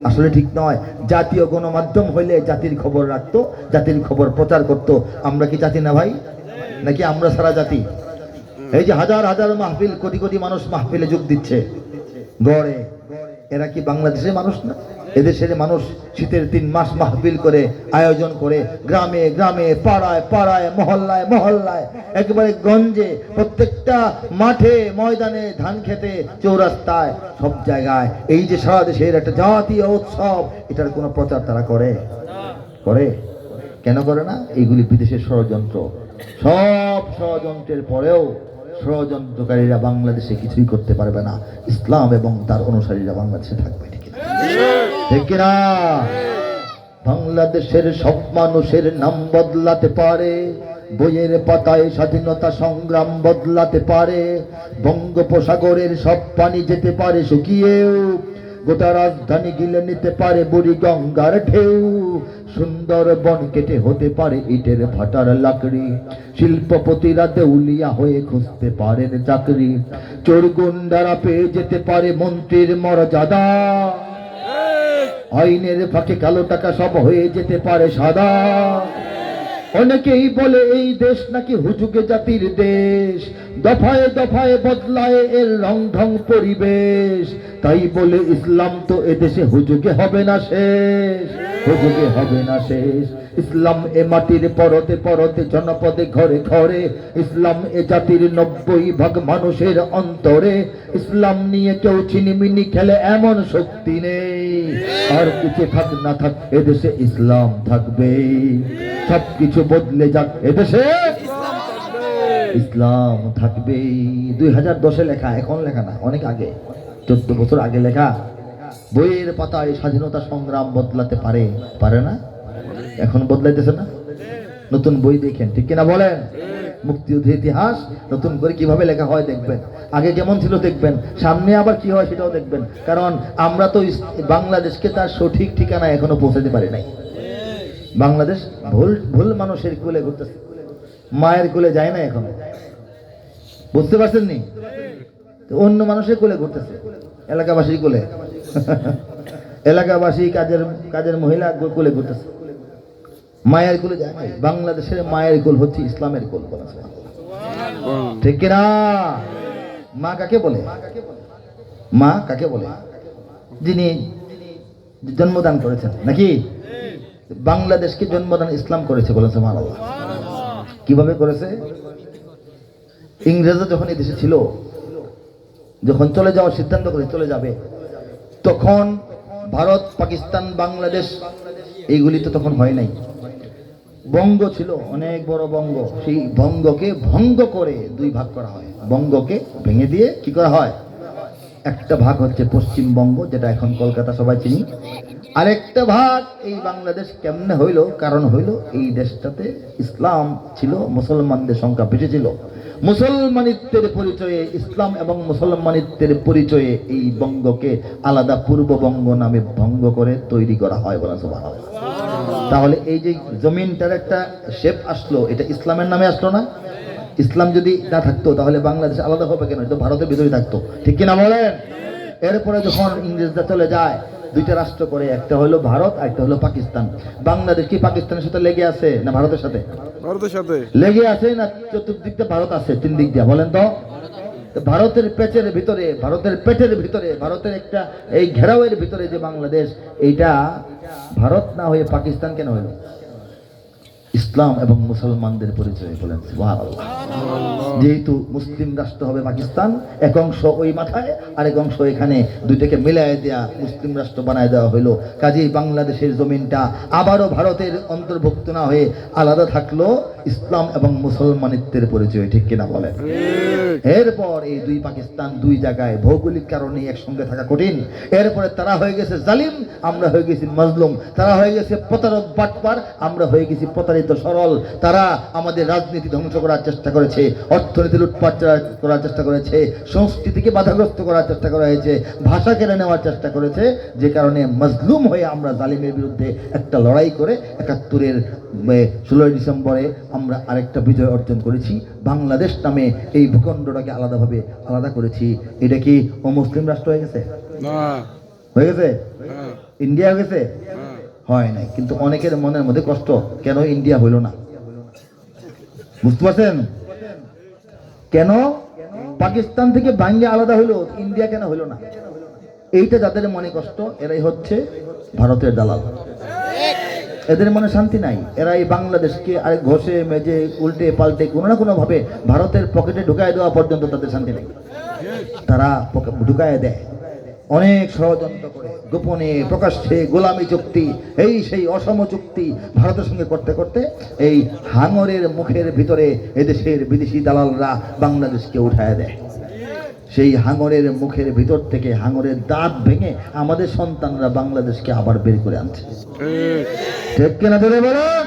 আসলে ঠিক নয়। জাতীয় গণমাধ্যম হইলে জাতির খবর রাখতো, জাতির খবর প্রচার করত। আমরা কি জাতি না ভাই? নাকি আমরা সারা জাতি? এই যে হাজার হাজার মাহফিল, কোটি কোটি মানুষ মাহফিলে যোগ দিচ্ছে গড়ে, এরা কি বাংলাদেশের মানুষ না? এদেশের মানুষ শীতের 3 মাস মাহফিল করে, আয়োজন করে, গ্রামে গ্রামে, পাড়ায় পাড়ায়, মহল্লায় মহল্লায়, একেবারে গঞ্জে, প্রত্যেকটা মাঠে ময়দানে, ধান খেতে, চৌরাস্তায়, সব জায়গায় এই যে সারা দেশের একটা জাতীয় উৎসব, এটার কোনো প্রচার তারা করে? করে কেন করে না? এইগুলি বিদেশের ষড়যন্ত্র। সব ষড়যন্ত্রের পরেও ষড়যন্ত্রকারীরা বাংলাদেশে কিছুই করতে পারবে না। ইসলাম এবং তার অনুসারীরা বাংলাদেশে থাকবে, ঠিক না? ঠিক কিনা? বাংলাদেশের সব মানুষের নাম বদলাতে পারে, বইয়ের পাতায় স্বাধীনতা সংগ্রাম বদলাতে পারে, বঙ্গোপসাগরের সব পানি যেতে পারে শুকিয়েও, গোটা রাজধানী গিলে নিতে পারে বুড়ি গঙ্গার ঢেউ, সুন্দরবন কেটে হতে পারে ইটের ভাটার লাকড়ি, শিল্পপতিরা দেউলিয়া হয়ে খুঁজতে পারেন চাকরি, চোর গুন্ডারা পেয়ে যেতে পারে মন্ত্রীর মর্যাদা, আইনের ফাঁকে কালো টাকা সব হয়ে যেতে পারে সাদা। অনেকেই বলে এই দেশ নাকি হুজুগে জাতির দেশ, দফায় দফায় বদলায় এর রং ঢং পরিবেশ, তাই বলে ইসলাম তো এদেশে হুজুগে হবে না শেষ, হুজুগে হবে না শেষ। ইসলাম এ মাটির পরতে পরতে, জনপদে ঘরে ঘরে, ইসলাম এ জাতির 90% মানুষের অন্তরে, ইসলাম নিয়ে কেউ ছিনিমিনি খেলে এমন শক্তি নেই, আর কিছু থাক না থাক এদেশে ইসলাম থাকবে। সবকিছু বদলে যাক এদেশে ইসলাম থাকবে। 2010-এ লেখা, এখন লেখা না, অনেক আগে, 14 বছর আগে লেখা। বইয়ের পাতায় স্বাধীনতা সংগ্রাম বদলাতে পারে, পারে না? এখন বদলাইতেছে না? নতুন বই দেখেন, ঠিক কিনা বলেন? মুক্তিযুদ্ধের ইতিহাস নতুন করে কিভাবে লেখা হয় দেখবেন, আগে কেমন ছিল দেখবেন, সামনে আবার কি হয় সেটাও দেখবেন। কারণ আমরা তো বাংলাদেশকে তার সঠিক ঠিকানা এখনো পৌঁছাতে পারি নাই। বাংলাদেশ ভুল ভুল মানুষের কোলে ঘুরতেছে, মায়ের কোলে যায় না এখনো, বুঝতে পারছেন নি? অন্য মানুষের কোলে ঘুরতেছে, এলাকাবাসীর কোলে এলাকাবাসী কাজের মহিলা কোলে ঘুরতেছে, মায়ের কোলে যায় না। বাংলাদেশের মায়ের কোল হচ্ছে ইসলামের কোল, ঠিক কিনা? মা কাকে বলে? মা কাকে বলে? যিনি জন্মদান করেছেন, নাকি? বাংলাদেশকে জন্মদান ইসলাম করেছে, বলেছে মা আল্লাহ। কিভাবে করেছে? ইংরেজরা যখন এই দেশে ছিল, যখন চলে যাওয়ার সিদ্ধান্ত করে চলে যাবে, তখন ভারত, পাকিস্তান, বাংলাদেশ এইগুলি তো তখন হয় নাই। বঙ্গ ছিল, অনেক বড় বঙ্গ, সেই বঙ্গকে ভঙ্গ করে 2 ভাগ করা হয়। বঙ্গকে ভেঙে দিয়ে কি করা হয়? একটা ভাগ হচ্ছে পশ্চিমবঙ্গ, যেটা এখন কলকাতা সবাই চিনি। আরেকটা ভাগ এই বাংলাদেশ। কেমনে হইল? কারণ হইল এই দেশটাতে ইসলাম ছিল, মুসলমানদের সংখ্যা বেশি ছিল। মুসলমানিত্বের পরিচয়ে, ইসলাম এবং মুসলমানিত্বের পরিচয়ে এই বঙ্গকে আলাদা পূর্ববঙ্গ নামে ভঙ্গ করে তৈরি করা হয়, বলা সুবহানাল্লাহ। তাহলে এই যে জমিনটার একটা শেপ আসলো, এটা ইসলামের নামে আসলো না? ইসলাম যদি না থাকতো তাহলে বাংলাদেশ আলাদা হবে কেন? এটা ভারতের ভিতরে থাকতো, ঠিক কিনা বলেন? এরপরে যখন ইংরেজরা চলে যায়, 2টা রাষ্ট্র করে, একটা হলো ভারত আর একটা হলো পাকিস্তান। বাংলাদেশ কি পাকিস্তানের সাথে লেগে আছে না ভারতের সাথে? ভারতের সাথে লেগে আছে। না চতুর্দিক দিয়ে ভারত আছে? 3 দিক দিয়ে, বলেন তো? ভারতের পেটের ভিতরে, ভারতের পেটের ভিতরে, ভারতের একটা এই ঘেরাওয়ের ভিতরে যে বাংলাদেশ, এইটা ভারত না হয়ে পাকিস্তান কেন হলো? ইসলাম এবং মুসলমানদের পরিচয়, বলেন সুবহানাল্লাহ। যেহেতু মুসলিম রাষ্ট্র হবে পাকিস্তান, এক অংশ ওই মাথায়, আরেক অংশ এখানে, 2টাকে মিলাই দেয়া মুসলিম রাষ্ট্র বানায় দেওয়া হইলো। কাজেই বাংলাদেশের জমিনটা আবারও ভারতের অন্তর্ভুক্ত না হয়ে আলাদা থাকলো, ইসলাম এবং মুসলমানিত্বের পরিচয়, ঠিক কিনা বলেন? এরপর এই 2 পাকিস্তান 2 জায়গায় ভৌগোলিক কারণে একসঙ্গে থাকা কঠিন। এরপরে তারা হয়ে গেছে জালিম, আমরা হয়ে গেছি মাজলুম। তারা হয়ে গেছে প্রতারক বাটপার, আমরা হয়ে গেছি প্রতারিত সরল। তারা আমাদের রাজনীতি ধ্বংস করার চেষ্টা করেছে, অর্থনীতি লুটপাট করার চেষ্টা করেছে, সংস্কৃতিকে বাধাগ্রস্ত করার চেষ্টা করা হয়েছে, ভাষা কেড়ে নেওয়ার চেষ্টা করেছে। যে কারণে মাজলুম হয়ে আমরা জালিমের বিরুদ্ধে একটা লড়াই করে 71-এর 16 ডিসেম্বরে আমরা আরেকটা বিজয় অর্জন করেছি। বাংলাদেশ নামে এই ভূখণ্ডটাকে আলাদাভাবে আলাদা করেছি। এটা কি অমুসলিম রাষ্ট্র হয়ে গেছে? না। হয়ে গেছে? ইন্ডিয়া হয়ে গেছে? হয় নাই, কিন্তু অনেকের মনের মধ্যে কষ্ট, কেন ইন্ডিয়া হইল না? বুঝতে পারছেন? কেন পাকিস্তান থেকে ভাঙ্গে আলাদা হইলো, ইন্ডিয়া কেন হইল না? এইটা যাদের মনে কষ্ট, এরাই হচ্ছে ভারতের দালাল। এদের মনে শান্তি নাই, এরা এই বাংলাদেশকে আরেক ঘষে মেজে উল্টে পাল্টে কোনো না কোনো ভাবে ভারতের পকেটে ঢুকায় দেওয়া পর্যন্ত তাদের শান্তি নেই। তারা ঢুকায় দেয় অনেক ষড়যন্ত্র করে, গোপনে প্রকাশ্যে গোলামি চুক্তি, এই সেই অসম চুক্তি ভারতের সঙ্গে করতে করতে এই হাঙরের মুখের ভিতরে এদেশের বিদেশি দালালরা বাংলাদেশকে উঠায় দেয়। সেই হাঙরের মুখের ভিতর থেকে হাঙরের দাঁত ভেঙে আমাদের সন্তানরা বাংলাদেশকে আবার বের করে আনছে। ঠিক কিনা ধরে বলুন?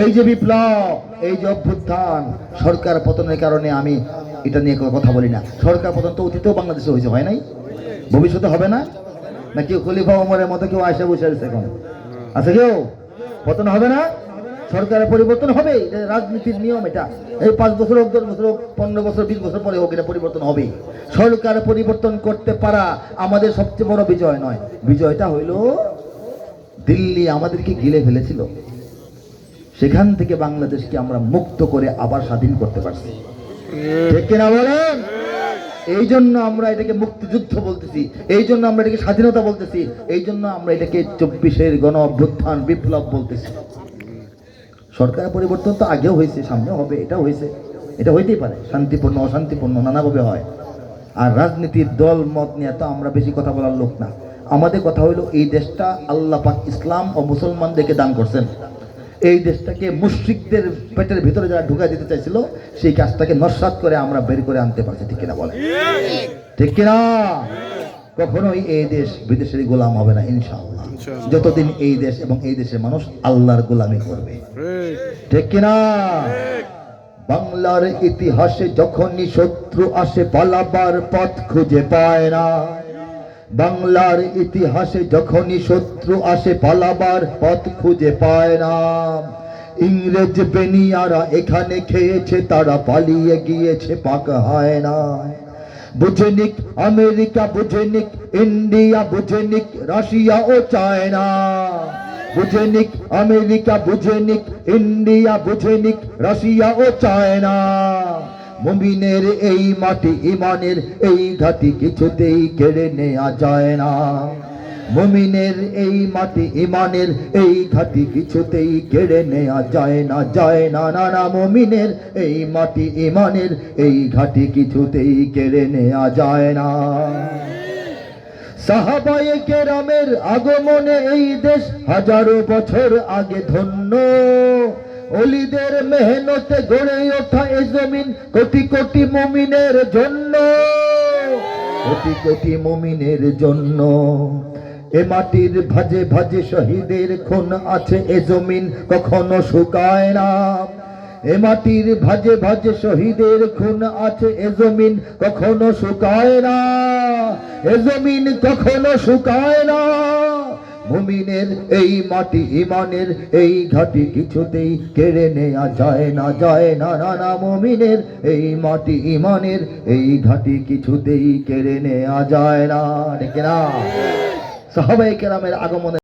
এই যে বিপ্লব, এই যে অভ্যুত্থান, সরকার পতনের কারণে আমি এটা নিয়ে কথা বলি না। সরকার পতন তো অতীতেও বাংলাদেশে হয়েছে, হয় নাই? ভবিষ্যতে হবে না? না কেউ খলিফা ওমরের মতো কেউ আয়সা বসে আছে এখন? আছে কেউ? পতন হবে না? সরকারের পরিবর্তন হবে, রাজনীতির নিয়ম এটা। এই 5 বছর হোক, 10 বছর হোক, 15 বছর, 20 বছর পরে হোক, এটা পরিবর্তন হবে। সরকার পরিবর্তন করতে পারা আমাদের সবচেয়ে বড় বিজয় নয়। বিজয়টা হইল দিল্লি আমাদেরকে গিলে ফেলেছিল, সেখান থেকে বাংলাদেশকে আমরা মুক্ত করে আবার স্বাধীন করতে পারছি। ঠিক কিনা বলেন? এই জন্য আমরা এটাকে মুক্তিযুদ্ধ বলতেছি, এই জন্য আমরা এটাকে স্বাধীনতা বলতেছি, এই জন্য আমরা এটাকে 24-এর গণ অভ্যুত্থান বিপ্লব বলতেছি। সরকার পরিবর্তন তো আগেও হয়েছে, সামনেও হবে, এটাও হয়েছে, এটা হইতেই পারে, শান্তিপূর্ণ অশান্তিপূর্ণ নানাভাবে হয়। আর রাজনীতির দল মত নিয়ে তো আমরা বেশি কথা বলার লোক না। আমাদের কথা হইলো এই দেশটা আল্লাহ পাক ইসলাম ও মুসলমানদেরকে দান করছেন। এই দেশটাকে মুশরিকদের পেটের ভিতরে যারা ঢুকাই দিতে চাইছিল, সেই কাজটাকে নস্যাৎ করে আমরা বের করে আনতে পারছি। ঠিক কিনা বলে? ঠিক কিনা? কখনোই এই দেশ বিদেশের গোলাম হবে না ইনশাআল্লাহ, যতদিন এই দেশ এবং এই দেশের মানুষ আল্লাহর গোলামি করবে। ঠিক কিনা? বাংলার ইতিহাসে যখনই শত্রু আসে পালাবার পথ খুঁজে পায় না। বাংলার ইতিহাসে যখনই শত্রু আসে পালাবার পথ খুঁজে পায় না। ইংরেজ বেনিয়ারা এখানে খেয়েছে, তারা পালিয়ে গিয়েছে পাক হয় না। বুঝেনিক আমেরিকা, বুঝেনিক ইন্ডিয়া, বুঝেনিক রাশিয়া ও চায়না। বুঝেনিক আমেরিকা, বুঝেনিক ইন্ডিয়া, বুঝেনিক রাশিয়া ও চায়না। মুমিনের এই মাটি ইমানের এই ঘাটি কিছুতেই কেড়ে নেওয়া যায় না। মুমিনের এই মাটি ইমানের এই ঘাটি কিছুতেই কেড়ে নেওয়া যায় না, যায় না, না না। মুমিনের এই মাটি ইমানের এই ঘাটি কিছুতেই কেড়ে নেওয়া যায় না। সাহাবায়ে কেরামের আগমনে এই দেশ হাজারো বছর আগে ধন্য। ওলিদের মেহনতে গড়ে ওঠা এ জমিন কোটি কোটি মুমিনের জন্য, কোটি কোটি মুমিনের জন্য। এ মাটির ভাজে ভাজে শহীদের খুন আছে, এ জমিন কখনো শুকায় না। এ মাটির ভাজে ভাজে শহীদের খুন আছে, এ জমিন কখনো শুকায় না। এ জমিন কখনো শুকায় না। মুমিনের এই মাটি ইমানের এই ঘাটি কিছুতেই কেড়ে নেওয়া যায় না, যায় না, না না। মুমিনের এই মাটি ইমানের এই ঘাটি কিছুতেই কেড়ে নেওয়া যায় না। ঠিক না? সাহাবায়ে কেরামের আগমনে